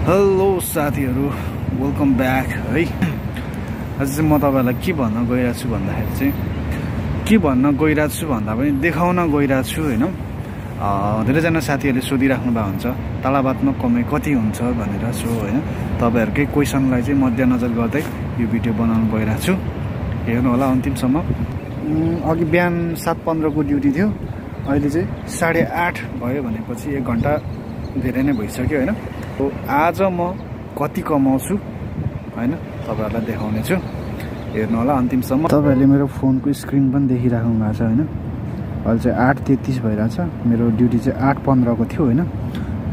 Hello साथीहरु, welcome back है। आज चाहिँ म तपाईहरुलाई के भन्न गइरहेको छु भन्दाखेरि चाहिँ पनि देखाउन गइरहेको छु हैन। धेरैजना साथीहरुले सोधिराख्नु भएको हुन्छ तालाबातमा कमाइ कति हुन्छ भनेर। सो हैन, तपाईहरुकै क्वेशनलाई चाहिँ मध्यनजर गर्दै यो भिडियो बनाउन गइरहेको छु। हेर्नु होला अन्तिमसम्म। अघि बिहान 7:15 को ड्युटी थियो, अहिले चाहिँ 8:30 भयो भनेपछि 1 घण्टा धेरै नै भइसक्यो हैन। आज म कति कमाउँछु हैन तपाईहरुलाई देखाउने छु। हेर्नु होला अन्तिमसम्म। तपाईहरुले मेरो फोनको स्क्रिन पनि देखिराख्नु भएको छ हैन। अहिले चाहिँ 8:33 भइरहेछ। मेरो ड्युटी चाहिँ 8:15 को थियो हैन।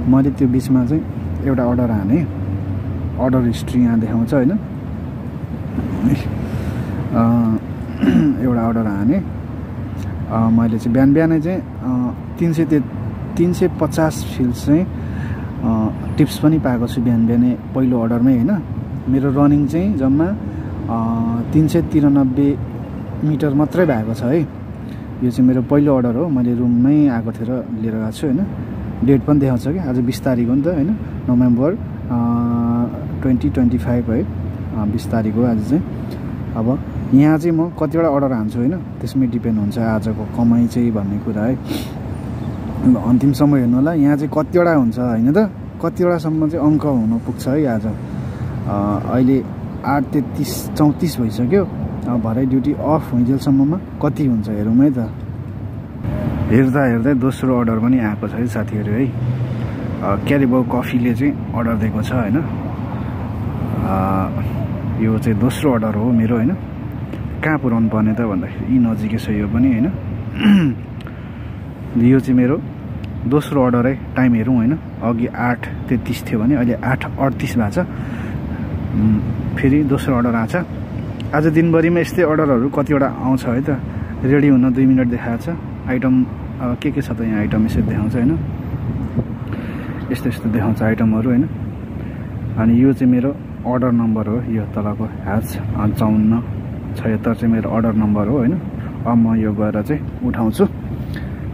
मैले त्यो बीचमा चाहिँ एउटा अर्डर हाने। अर्डर हिस्ट्री यहाँ देखाउँछ हैन। एउटा अर्डर हाने। मैले चाहिँ बिहानै चाहिँ 350 फिल्स चाहिँ टिप्स पनि पाएको छु बिहानै पहिलो अर्डरमै हैन। मेरो रनिङ चाहिँ जम्मा 393 मिटर मात्रै भएको छ है। यो चाहिँ मेरो पहिलो अर्डर हो। मैले रुममै आएको थिएर लिएर गएको छु हैन। डेट पनि देखाउँछ कि आज 20 तारिक हो नि त हैन, नोभेम्बर 2025 है। 20 तारिक हो आज चाहिँ। अब यहाँ चाहिँ म कतिवटा अर्डर हान्छु हैन, त्यसमै डिपेन्ड हुन्छ आजको कमाइ चाहिँ भन्ने कुरा है। अन्तिमसम्म हेर्नु होला। यहाँ चाहिँ कतिवटा हुन्छ हैन त, कतिवटासम्म चाहिँ अङ्क हुन पुग्छ है आज। अहिले 8:34 भइसक्यो। अब भरे ड्युटी अफ हुइन्जेलसम्ममा कति हुन्छ हेरौँ है त। हेर्दै दोस्रो अर्डर पनि आएको छ है साथीहरु है। क्यारिबो कफीले चाहिँ अर्डर दिएको छ हैन। यो चाहिँ दोस्रो अर्डर हो मेरो हैन। कहाँ पुर्याउनु पर्ने त भन्दाखेरि यी नजिकै छ यो पनि हैन। यो चाहिँ मेरो दोस्रो अर्डर है। टाइम हेरौँ हैन। अघि 8:33 थियो भने अहिले 8:38 भएको छ। फेरि दोस्रो अर्डर आछ। आज दिनभरिमा यस्तै अर्डरहरू कतिवटा आउँछ है त। रेडी हुन 2 मिनट देखाएको छ। आइटम के छ त यहाँ आइटम यसरी देखाउँछ हैन। यस्तो देखाउँछ आइटमहरू हैन। अनि यो चाहिँ मेरो अर्डर नम्बर हो। यो तलको #5476 चाहिँ मेरो अर्डर नम्बर हो हैन। अब म यो गएर चाहिँ उठाउँछु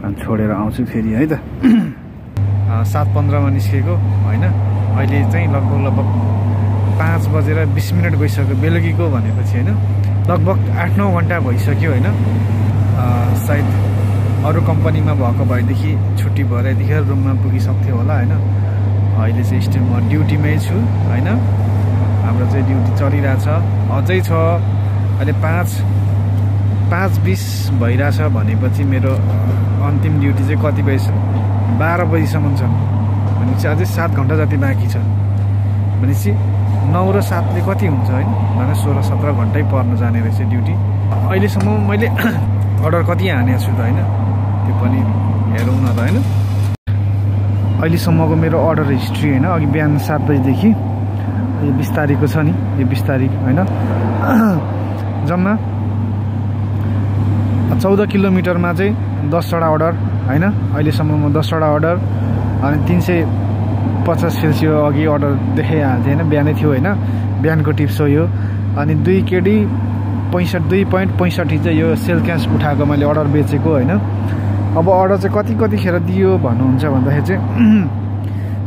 अनि छोडेर आउँछु फेरि है त। 7:15 मा निस्केको हैन। अहिले चाहिँ लगभग 5:20 गइसक्यो बेलुकीको भनेपछि हैन। लगभग 8-9 घण्टा भइसक्यो हैन। सायद अरू कम्पनीमा भएको भएदेखि छुट्टी भएदेखि रुममा पुगिसक्थ्यो होला हैन। अहिले चाहिँ स्टिल म ड्युटीमै छु हैन। हाम्रो चाहिँ ड्युटी चलिरहेछ, अझै छ। अहिले 5:20 भइरहेछ भनेपछि मेरो अन्तिम ड्युटी चाहिँ कति बजे? 12 बजीसम्म छ भनेपछि अझै 7 घण्टा जति बाँकी छ। भनेपछि 9 र 7 ले कति हुन्छ हैन, भने 16-17 घण्टै पर्न जाने रहेछ ड्युटी। अहिलेसम्म मैले अर्डर कति हानेको छु त हैन, त्यो पनि हेरौँ न त हैन। अहिलेसम्मको मेरो अर्डर हिस्ट्री हैन। अघि बिहान 7 बजेदेखि यो 20 तारिकको छ नि, यो 20 तारिक हैन। जम्मा 14 किलोमिटरमा चाहिँ 10 वटा अर्डर हैन। अहिलेसम्म म 10 वटा अर्डर अनि 350 फिल्स यो अघि अर्डर देखाइहाल्थेँ हैन। बिहानै थियो हैन, बिहानको टिप्स हो यो। अनि 2 केडी 2.65 चाहिँ यो सेल क्यास उठाएको मैले अर्डर बेचेको हैन। अब अर्डर चाहिँ कतिखेर दियो भन्नुहुन्छ भन्दाखेरि चाहिँ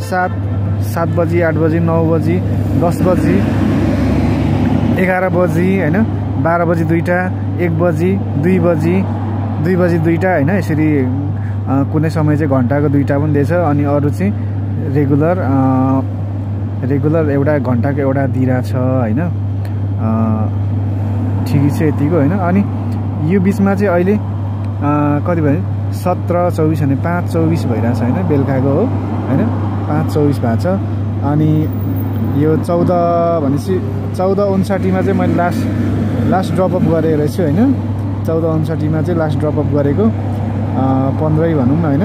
7 बजी, 8 बजी, 9 बजी, 10 बजी, 11 बजी हैन, 12 बजी 2टा, 1 बजी, 2 बजी, 2 बजी 2टा हैन। यसरी कुनै समय चाहिँ घण्टाको 2टा पनि दिएछ। अनि अरू चाहिँ रेगुलर एउटा घण्टाको एउटा दिइरहेछ हैन। ठिकै छ यतिको हैन। अनि यो बिचमा चाहिँ अहिले कति भयो 17-24 भने 5:24 भइरहेछ हैन, बेलुकाको हो हैन। 5:24 भएको छ। अनि यो 14 भनेपछि 14:59 मा चाहिँ मैले लास्ट ड्रप अफ गरेको रहेछु हैन। 14:59 मा चाहिँ लास्ट ड्रप अफ गरेको 15 भनौँ न हैन।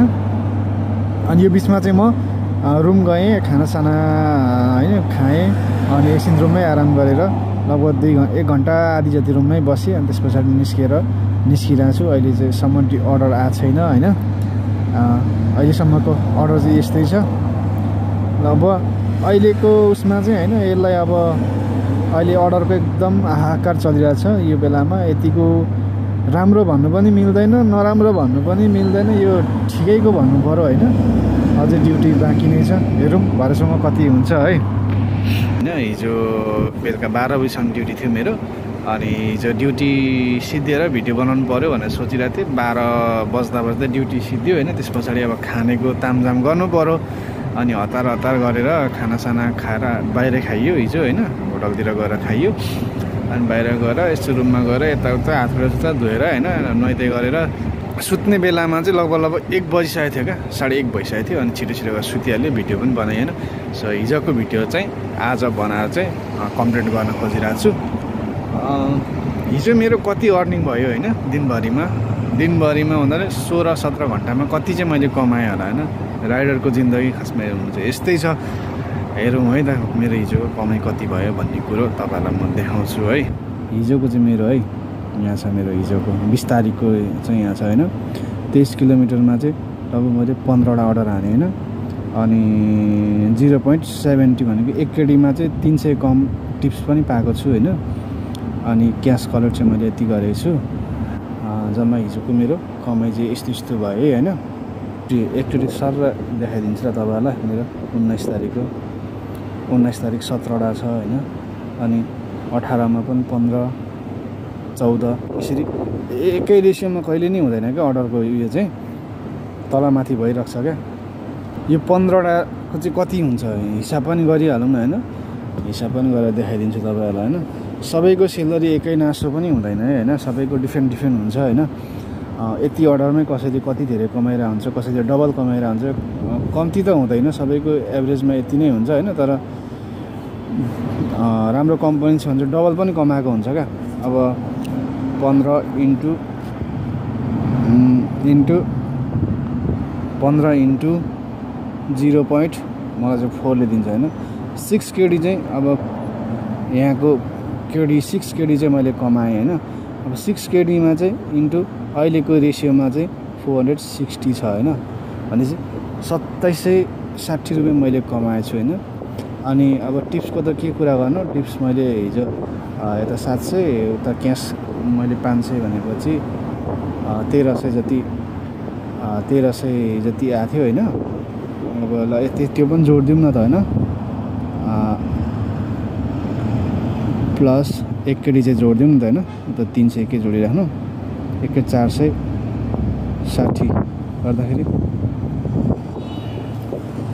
अनि यो बिचमा चाहिँ म रुम गएँ, खानासाना हैन खाएँ। अनि एकछिन रुममै आराम गरेर लगभग 1 घण्टा आधी जति रुममै बसेँ। अनि त्यस पछाडि निस्किरहेको छु। अहिले चाहिँ सम्म अर्डर आएको छैन हैन। अहिलेसम्मको अर्डर चाहिँ यस्तै छ। अब अहिलेको उसमा चाहिँ हैन, यसलाई अब अहिले अर्डरको एकदम हाहाकार चलिरहेछ यो बेलामा। यतिको राम्रो भन्नु पनि मिल्दैन, नराम्रो भन्नु पनि मिल्दैन, यो ठिकैको भन्नु पर्यो हैन। अझै ड्युटी बाँकी नै छ। हेरौँ भरेसम्म कति हुन्छ है। होइन हिजो बेलुका 12 बजीसम्म ड्युटी थियो मेरो। अनि हिजो ड्युटी सिद्धिएर भिडियो बनाउनु पऱ्यो भनेर सोचिरहेको थिएँ। 12 बज्दा ड्युटी सिद्धियो होइन। त्यस पछाडि अब खानेको तामझाम गर्नु पऱ्यो। अनि हतार गरेर खानासाना खाएर बाहिर खाइयो हिजो होइन। होटलतिर गएर खाइयो। अनि बाहिर गएर यस्तो रुममा गएर यताउता हातखुट्टा धोएर होइन नुहाइधुवाइ गरेर सुत्ने बेलामा चाहिँ लगभग 1 बजिसकेको थियो क्या। 1:30 भइसकेको थियो। अनि छिटो गएर सुतिहाल्यो। भिडियो पनि बनाएँ होइन। सो हिजोको भिडियो चाहिँ आज बनाएर चाहिँ कम्प्लिट गर्न खोजिरहेको छु। हिजो मेरो कति अर्निङ भयो होइन दिनभरिमा हुँदैन 16-17 घन्टामा कति चाहिँ मैले कमाएँ होला होइन। राइडरको जिन्दगी खासमा हेर्नु चाहिँ यस्तै छ। हेरौँ है त मेरो हिजोको कमाइ कति भयो भन्ने कुरो तपाईँहरूलाई म देखाउँछु है। हिजोको चाहिँ मेरो है यहाँ छ मेरो हिजोको 20 तारिकको चाहिँ यहाँ छ होइन। 23 किलोमिटरमा चाहिँ अब मैले 15वटा अर्डर हाने होइन। अनि 0.70 भनेको 1 केडीमा चाहिँ 300 कम टिप्स पनि पाएको छु होइन। अनि क्यास कलेक्ट चाहिँ मैले यति गरेको छु। जम्मा हिजोको मेरो कमाइ चाहिँ यस्तो भयो होइन। एकचोटि सर देखाइदिन्छु र तपाईँहरूलाई मेरो 19 तारिकको 19 तारिक 17वटा छ होइन। अनि 18मा पनि 15, 14 यसरी एकै रेसियोमा कहिले नै हुँदैन क्या अर्डरको उयो चाहिँ तलमाथि भइरहेको छ क्या। यो 15वटाको चाहिँ कति हुन्छ हिसाब पनि गरिहालौँ न होइन। हिसाब पनि गरेर देखाइदिन्छु तपाईँहरूलाई होइन। सबैको सेलरी एकै नासो पनि हुँदैन है होइन। सबैको डिफ्रेन्ट हुन्छ होइन। यति अर्डरमै कसैले कति धेरै कमाइरहेको हुन्छ, कसैले डबल कमाइरहेको हुन्छ। कम्ती त हुँदैन, सबैको एभरेजमा यति नै हुन्छ होइन। तर राम्रो कम्पनी छ भने चाहिँ डबल पनि कमाएको हुन्छ क्या। अब 15 इन्टु 0. मलाई चाहिँ 4ले दिन्छ होइन। 6 केडी चाहिँ अब यहाँको 6 केडी चाहिँ मैले कमाएँ होइन। अब 6 केडीमा चाहिँ इन्टु अहिलेको रेसियोमा चाहिँ 460 छ होइन। भनेपछि 2760 रुपियाँ मैले कमाएको छु होइन। अनि अब टिप्सको त के कुरा गर्नु। टिप्स मैले हिजो यता 700 उता क्यास मैले 500 भनेपछि 1300 जति आएको थियो होइन। अब ल त्यो पनि जोडिदिउँ न त होइन। प्लस 1 केडी चाहिँ जोडिदिउँ नि त होइन। त 300 के जोडिराख्नु 460 गर्दाखेरि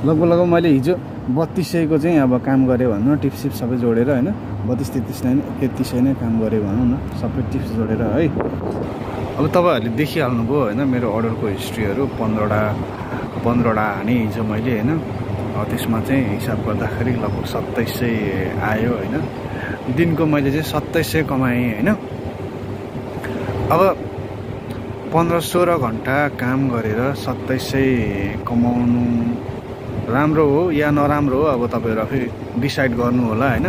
लगभग मैले हिजो 3200 को चाहिँ अब काम गरेँ भनौँ न। टिप्स सबै जोडेर होइन 32-33 नै काम गरेँ भनौँ न सबै टिप्स जोडेर है। अब तपाईँहरूले देखिहाल्नुभयो होइन मेरो अर्डरको हिस्ट्रीहरू 15वटा हाने हिजो मैले होइन। त्यसमा चाहिँ हिसाब गर्दाखेरि लगभग 2700 आयो होइन। दिनको मैले चाहिँ 2700 कमाएँ होइन। अब 15-16 घन्टा काम गरेर 2700 कमाउनु राम्रो हो या नराम्रो हो अब तपाईँहरू आफै डिसाइड गर्नु होला होइन।